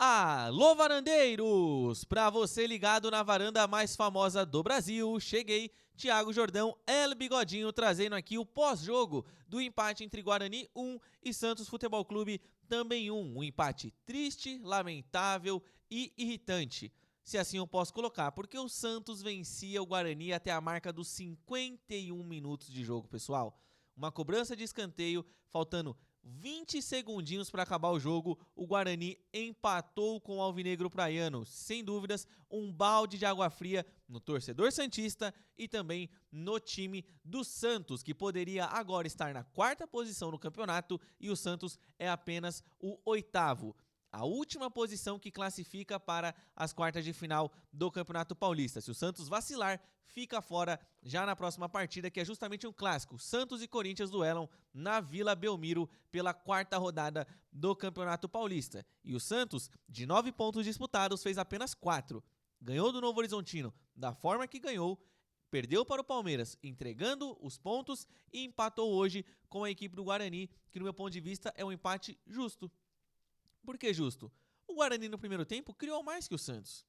Alô, varandeiros! Pra você ligado na varanda mais famosa do Brasil, cheguei, Thiago Jordão, El Bigodinho, trazendo aqui o pós-jogo do empate entre Guarani 1 e Santos Futebol Clube também 1. Um empate triste, lamentável e irritante, se assim eu posso colocar, porque o Santos vencia o Guarani até a marca dos 51 minutos de jogo, pessoal. Uma cobrança de escanteio, faltando 20 segundinhos para acabar o jogo, o Guarani empatou com o Alvinegro Praiano. Sem dúvidas, um balde de água fria no torcedor santista e também no time do Santos, que poderia agora estar na 4ª posição no campeonato e o Santos é apenas o 8º. A última posição que classifica para as quartas de final do Campeonato Paulista. Se o Santos vacilar, fica fora já na próxima partida, que é justamente um clássico. Santos e Corinthians duelam na Vila Belmiro pela 4ª rodada do Campeonato Paulista. E o Santos, de 9 pontos disputados, fez apenas 4. Ganhou do Novo Horizontino da forma que ganhou, perdeu para o Palmeiras, entregando os pontos e empatou hoje com a equipe do Guarani, que no meu ponto de vista é um empate justo. Por que justo? O Guarani no primeiro tempo criou mais que o Santos.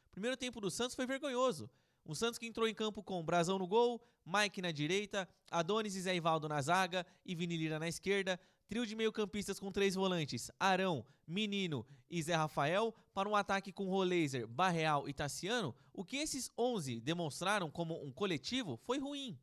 O primeiro tempo do Santos foi vergonhoso. Um Santos que entrou em campo com Brazão no gol, Mike na direita, Adonis e Zé Ivaldo na zaga e Vini Lira na esquerda, trio de meio-campistas com 3 volantes, Arão, Menino e Zé Rafael, para um ataque com Roleiser, Barreal e Tassiano. O que esses 11 demonstraram como um coletivo foi ruim.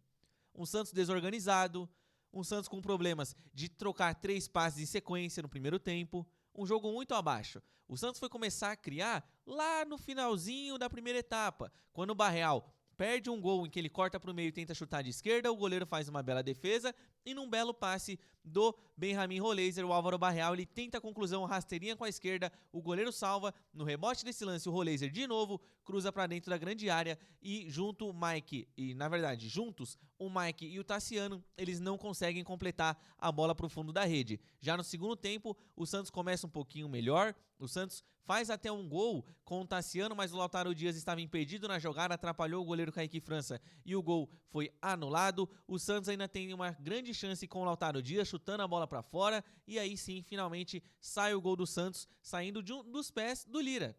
Um Santos desorganizado, um Santos com problemas de trocar 3 passes em sequência no primeiro tempo, um jogo muito abaixo. O Santos foi começar a criar lá no finalzinho da primeira etapa, quando o Barreal perde um gol em que ele corta para o meio e tenta chutar de esquerda, o goleiro faz uma bela defesa e num belo passe do Benjamin Roleiser, o Álvaro Barreal, ele tenta a conclusão, rasteirinha com a esquerda, o goleiro salva, no rebote desse lance o Roleiser de novo cruza para dentro da grande área e junto o Mike, e na verdade juntos o Mike e o Tassiano, eles não conseguem completar a bola para o fundo da rede. Já no segundo tempo, o Santos começa um pouquinho melhor, o Santos faz até um gol com o Tassiano, mas o Lautaro Dias estava impedido na jogada, atrapalhou o goleiro Kaique França e o gol foi anulado. O Santos ainda tem uma grande chance com o Lautaro Dias, chutando a bola para fora, e aí sim, finalmente, sai o gol do Santos, saindo dos pés do Lira.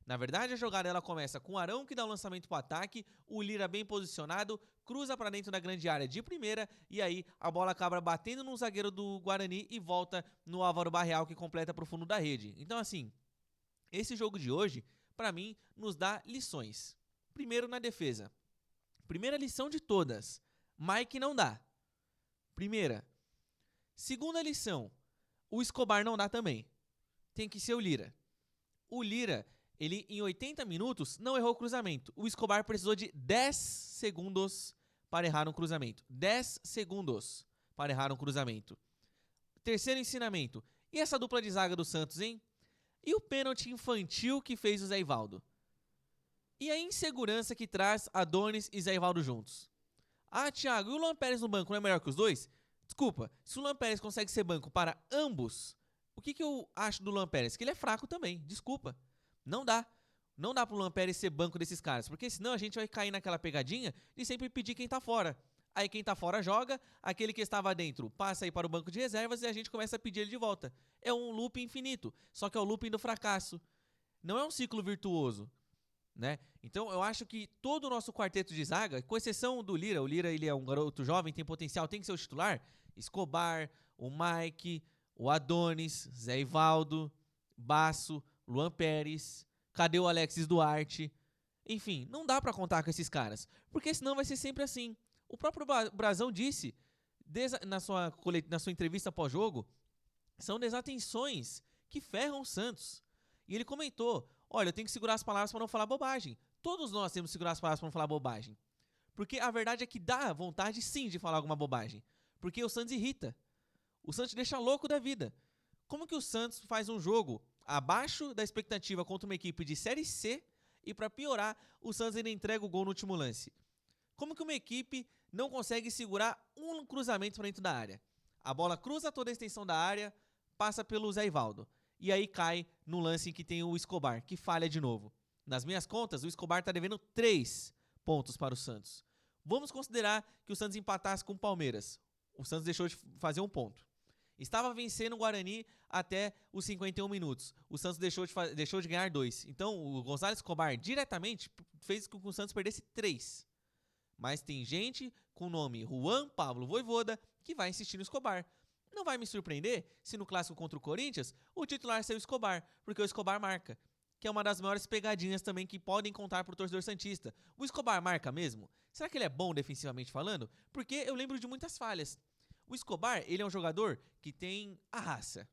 Na verdade, a jogada ela começa com o Arão, que dá o lançamento para o ataque, o Lira bem posicionado, cruza para dentro da grande área de primeira, e aí a bola acaba batendo no zagueiro do Guarani e volta no Álvaro Barreal, que completa para o fundo da rede. Então, assim, esse jogo de hoje, para mim, nos dá lições. Primeiro, na defesa. Primeira lição de todas. Mike não dá. Primeira. Segunda lição. O Escobar não dá também. Tem que ser o Lira. O Lira, ele em 80 minutos não errou o cruzamento. O Escobar precisou de 10 segundos para errar um cruzamento. 10 segundos para errar um cruzamento. Terceiro ensinamento. E essa dupla de zaga do Santos, hein? E o pênalti infantil que fez o Zé Ivaldo? E a insegurança que traz Adonis e Zé Ivaldo juntos? Ah, Thiago, e o Luan Pérez no banco não é melhor que os dois? Desculpa, se o Luan Pérez consegue ser banco para ambos, o que eu acho do Luan Pérez? Que ele é fraco também, desculpa. Não dá. Não dá pro Luan Pérez ser banco desses caras, porque senão a gente vai cair naquela pegadinha de sempre pedir quem tá fora. Aí quem tá fora joga, aquele que estava dentro passa aí para o banco de reservas e a gente começa a pedir ele de volta. É um loop infinito, só que é o looping do fracasso. Não é um ciclo virtuoso, né? Então eu acho que todo o nosso quarteto de zaga, com exceção do Lira, o Lira ele é um garoto jovem, tem potencial, tem que ser o titular, Escobar, o Mike, o Adonis, Zé Ivaldo, Basso, Luan Pérez, cadê o Alexis Duarte? Enfim, não dá pra contar com esses caras, porque senão vai ser sempre assim. O próprio Brazão disse na sua entrevista pós-jogo, são desatenções que ferram o Santos. E ele comentou, olha, eu tenho que segurar as palavras para não falar bobagem. Todos nós temos que segurar as palavras para não falar bobagem. Porque a verdade é que dá vontade sim de falar alguma bobagem. Porque o Santos irrita. O Santos deixa louco da vida. Como que o Santos faz um jogo abaixo da expectativa contra uma equipe de Série C e para piorar, o Santos ainda entrega o gol no último lance? Como que uma equipe não consegue segurar um cruzamento para dentro da área? A bola cruza toda a extensão da área, passa pelo Zé Ivaldo. E aí cai no lance em que tem o Escobar, que falha de novo. Nas minhas contas, o Escobar está devendo 3 pontos para o Santos. Vamos considerar que o Santos empatasse com o Palmeiras. O Santos deixou de fazer 1 ponto. Estava vencendo o Guarani até os 51 minutos. O Santos deixou de ganhar 2. Então, o Gonzalo Escobar diretamente fez com que o Santos perdesse 3. Mas tem gente com o nome Juan Pablo Vojvoda que vai insistir no Escobar. Não vai me surpreender se no clássico contra o Corinthians o titular seja o Escobar, porque o Escobar marca, que é uma das maiores pegadinhas também que podem contar pro torcedor santista. O Escobar marca mesmo? Será que ele é bom defensivamente falando? Porque eu lembro de muitas falhas. O Escobar, ele é um jogador que tem a raça.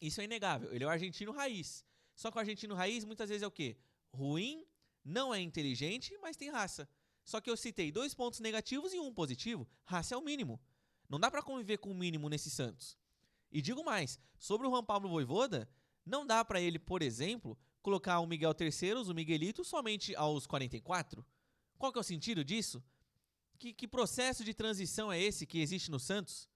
Isso é inegável. Ele é o argentino raiz. Só que o argentino raiz muitas vezes é o quê? Ruim, não é inteligente, mas tem raça. Só que eu citei 2 pontos negativos e 1 positivo. Raça é o mínimo. Não dá pra conviver com o mínimo nesse Santos. E digo mais, sobre o Juan Pablo Vojvoda, não dá pra ele, por exemplo, colocar o Miguel Terceiros, o Miguelito, somente aos 44. Qual que é o sentido disso? Que processo de transição é esse que existe no Santos?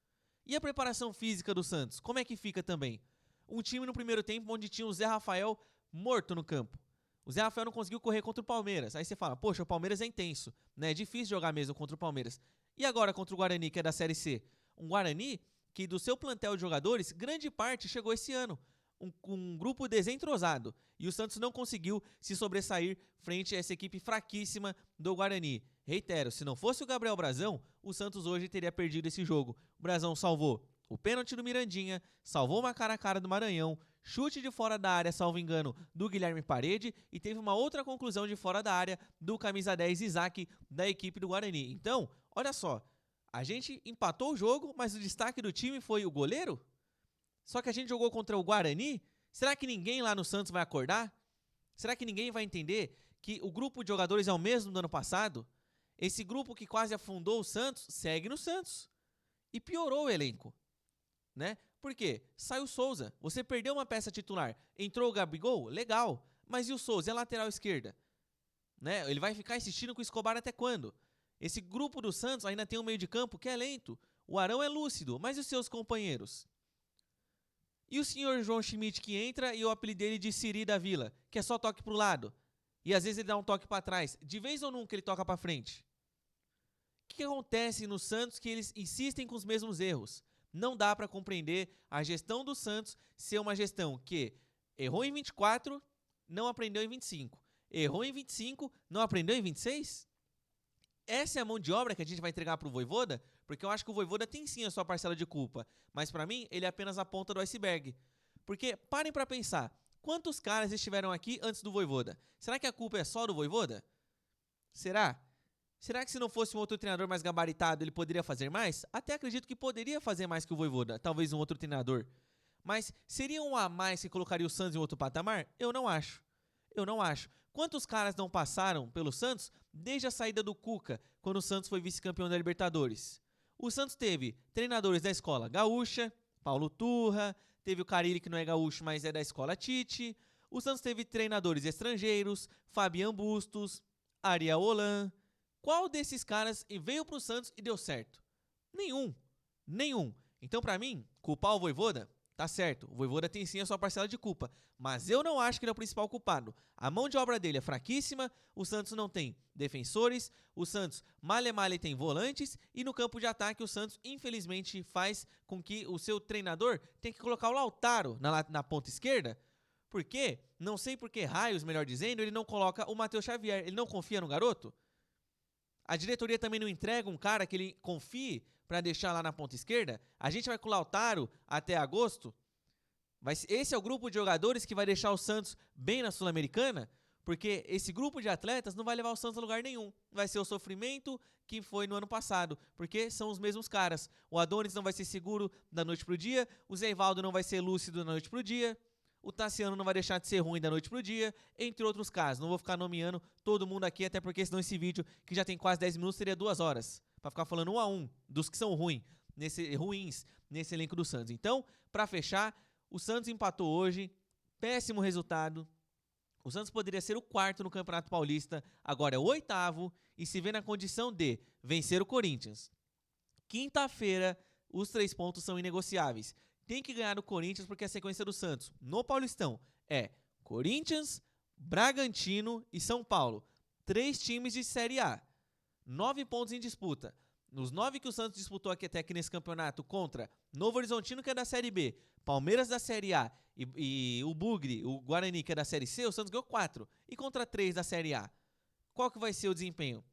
E a preparação física do Santos? Como é que fica também? Um time no primeiro tempo onde tinha o Zé Rafael morto no campo. O Zé Rafael não conseguiu correr contra o Palmeiras. Aí você fala, poxa, o Palmeiras é intenso, né? É difícil jogar mesmo contra o Palmeiras. E agora contra o Guarani, que é da Série C? Um Guarani que do seu plantel de jogadores, grande parte chegou esse ano. Um grupo desentrosado. E o Santos não conseguiu se sobressair frente a essa equipe fraquíssima do Guarani. Reitero, se não fosse o Gabriel Brazão, o Santos hoje teria perdido esse jogo. O Brazão salvou o pênalti do Mirandinha, salvou uma cara a cara do Maranhão, chute de fora da área, salvo engano, do Guilherme Parede, e teve uma outra conclusão de fora da área do camisa 10 Isaac da equipe do Guarani. Então, olha só, a gente empatou o jogo, mas o destaque do time foi o goleiro? Só que a gente jogou contra o Guarani? Será que ninguém lá no Santos vai acordar? Será que ninguém vai entender que o grupo de jogadores é o mesmo do ano passado? Esse grupo que quase afundou o Santos, segue no Santos. E piorou o elenco, né? Por quê? Sai o Souza. Você perdeu uma peça titular. Entrou o Gabigol? Legal. Mas e o Souza? É lateral esquerda? Né? Ele vai ficar insistindo com o Escobar até quando? Esse grupo do Santos ainda tem um meio de campo que é lento. O Arão é lúcido. Mas e os seus companheiros? E o senhor João Schmidt que entra e eu apelidei ele de Siri da Vila, que é só toque pro lado. E às vezes ele dá um toque para trás. De vez ou nunca ele toca para frente. O que acontece no Santos que eles insistem com os mesmos erros? Não dá para compreender a gestão do Santos ser uma gestão que errou em 24, não aprendeu em 25. Errou em 25, não aprendeu em 26? Essa é a mão de obra que a gente vai entregar pro Vojvoda? Porque eu acho que o Vojvoda tem sim a sua parcela de culpa. Mas para mim, ele é apenas a ponta do iceberg. Porque, parem para pensar, quantos caras estiveram aqui antes do Vojvoda? Será que a culpa é só do Vojvoda? Será? Será que se não fosse um outro treinador mais gabaritado, ele poderia fazer mais? Até acredito que poderia fazer mais que o Vojvoda, talvez um outro treinador. Mas seria um a mais que colocaria o Santos em outro patamar? Eu não acho. Eu não acho. Quantos caras não passaram pelo Santos desde a saída do Cuca, quando o Santos foi vice-campeão da Libertadores? O Santos teve treinadores da escola gaúcha, Paulo Turra, teve o Carille, que não é gaúcho, mas é da escola Tite. O Santos teve treinadores estrangeiros, Fabian Bustos, Ariel Holan. Qual desses caras veio pro Santos e deu certo? Nenhum. Nenhum. Então, pra mim, culpar o Vojvoda, tá certo. O Vojvoda tem sim a sua parcela de culpa. Mas eu não acho que ele é o principal culpado. A mão de obra dele é fraquíssima, o Santos não tem defensores, o Santos male tem volantes, e no campo de ataque o Santos, infelizmente, faz com que o seu treinador tenha que colocar o Lautaro na ponta esquerda. Por quê? Não sei por que raios, melhor dizendo, ele não coloca o Matheus Xavier. Ele não confia no garoto? A diretoria também não entrega um cara que ele confie para deixar lá na ponta esquerda? A gente vai com o Lautaro até agosto? Esse é o grupo de jogadores que vai deixar o Santos bem na Sul-Americana? Porque esse grupo de atletas não vai levar o Santos a lugar nenhum. Vai ser o sofrimento que foi no ano passado, porque são os mesmos caras. O Adonis não vai ser seguro da noite pro dia, o Zé Ivaldo não vai ser lúcido da noite pro dia, o Tassiano não vai deixar de ser ruim da noite pro dia, entre outros casos. Não vou ficar nomeando todo mundo aqui, até porque senão esse vídeo, que já tem quase 10 minutos, seria 2 horas. Pra ficar falando um a um dos que são ruins nesse elenco do Santos. Então, pra fechar, o Santos empatou hoje, péssimo resultado. O Santos poderia ser o 4º no Campeonato Paulista, agora é o 8º e se vê na condição de vencer o Corinthians. Quinta-feira, os 3 pontos são inegociáveis. Tem que ganhar o Corinthians porque a sequência do Santos no Paulistão é Corinthians, Bragantino e São Paulo. 3 times de Série A. 9 pontos em disputa. Nos 9 que o Santos disputou aqui até aqui nesse campeonato contra Novo Horizontino, que é da Série B, Palmeiras da Série A e o Bugre, o Guarani, que é da Série C, o Santos ganhou 4. E contra 3 da Série A, qual que vai ser o desempenho?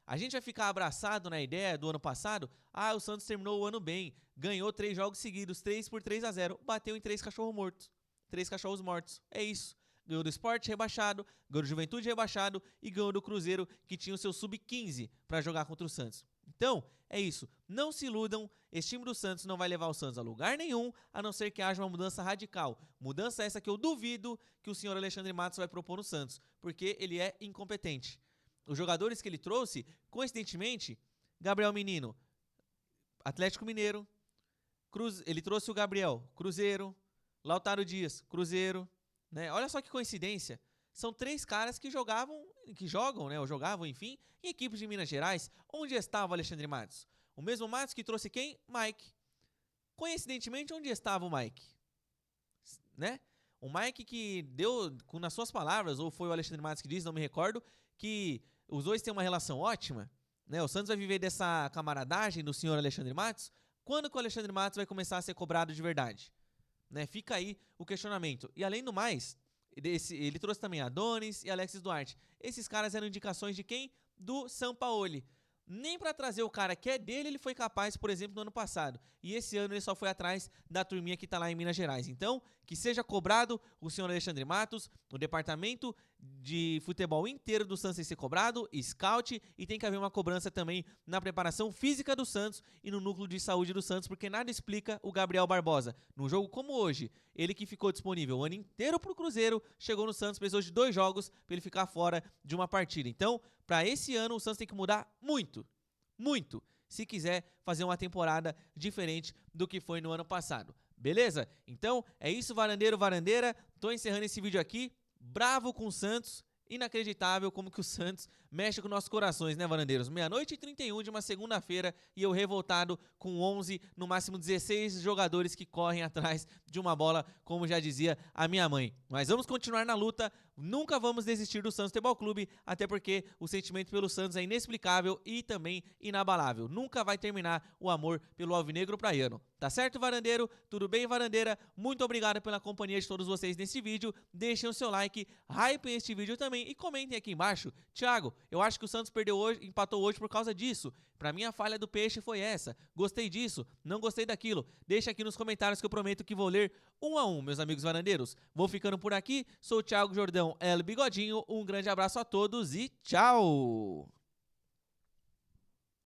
A gente vai ficar abraçado na ideia do ano passado, o Santos terminou o ano bem, ganhou 3 jogos seguidos, 3 por 3-0, bateu em 3 cachorros mortos. 3 cachorros mortos, é isso. Ganhou do Sport rebaixado, ganhou do Juventude rebaixado e ganhou do Cruzeiro, que tinha o seu sub-15 para jogar contra o Santos. Então, é isso. Não se iludam, esse time do Santos não vai levar o Santos a lugar nenhum, a não ser que haja uma mudança radical. Mudança essa que eu duvido que o senhor Alexandre Matos vai propor no Santos, porque ele é incompetente. Os jogadores que ele trouxe, coincidentemente, Gabriel Menino, Atlético Mineiro, ele trouxe o Gabriel, Cruzeiro, Lautaro Dias, Cruzeiro, né? Olha só que coincidência. São 3 caras que jogam, né, ou jogavam, enfim, em equipes de Minas Gerais. Onde estava o Alexandre Matos? O mesmo Matos que trouxe quem? Mike. Coincidentemente, onde estava o Mike? Né? O Mike que deu, nas suas palavras, ou foi o Alexandre Matos que disse, não me recordo, que os dois têm uma relação ótima, né? O Santos vai viver dessa camaradagem do senhor Alexandre Matos. Quando que o Alexandre Matos vai começar a ser cobrado de verdade? Né? Fica aí o questionamento. E além do mais, ele trouxe também Adonis e Alexis Duarte. Esses caras eram indicações de quem? Do Sampaoli. Nem para trazer o cara que é dele ele foi capaz, por exemplo, no ano passado. E esse ano ele só foi atrás da turminha que tá lá em Minas Gerais. Então, que seja cobrado o senhor Alexandre Matos, o departamento de futebol inteiro do Santos tem que ser cobrado, scout, e tem que haver uma cobrança também na preparação física do Santos e no núcleo de saúde do Santos, porque nada explica o Gabriel Barbosa. Num jogo como hoje, ele que ficou disponível o ano inteiro pro Cruzeiro, chegou no Santos, precisou de 2 jogos para ele ficar fora de uma partida. Então, para esse ano, o Santos tem que mudar muito, muito, se quiser fazer uma temporada diferente do que foi no ano passado. Beleza? Então, é isso, varandeiro, varandeira. Tô encerrando esse vídeo aqui. Bravo com o Santos. Inacreditável como que o Santos mexe com nossos corações, né, varandeiros? 00h31 de uma segunda-feira e eu revoltado com 11, no máximo 16 jogadores que correm atrás de uma bola, como já dizia a minha mãe. Mas vamos continuar na luta, nunca vamos desistir do Santos Futebol Clube, até porque o sentimento pelo Santos é inexplicável e também inabalável. Nunca vai terminar o amor pelo alvinegro praiano. Tá certo, varandeiro? Tudo bem, varandeira? Muito obrigado pela companhia de todos vocês nesse vídeo. Deixem o seu like, hypem este vídeo também e comentem aqui embaixo. Thiago, eu acho que o Santos perdeu hoje, empatou hoje por causa disso. Pra mim a falha do peixe foi essa. Gostei disso, não gostei daquilo. Deixa aqui nos comentários que eu prometo que vou ler um a um, meus amigos varandeiros. Vou ficando por aqui. Sou o Thiago Jordão, El Bigodinho. Um grande abraço a todos e tchau!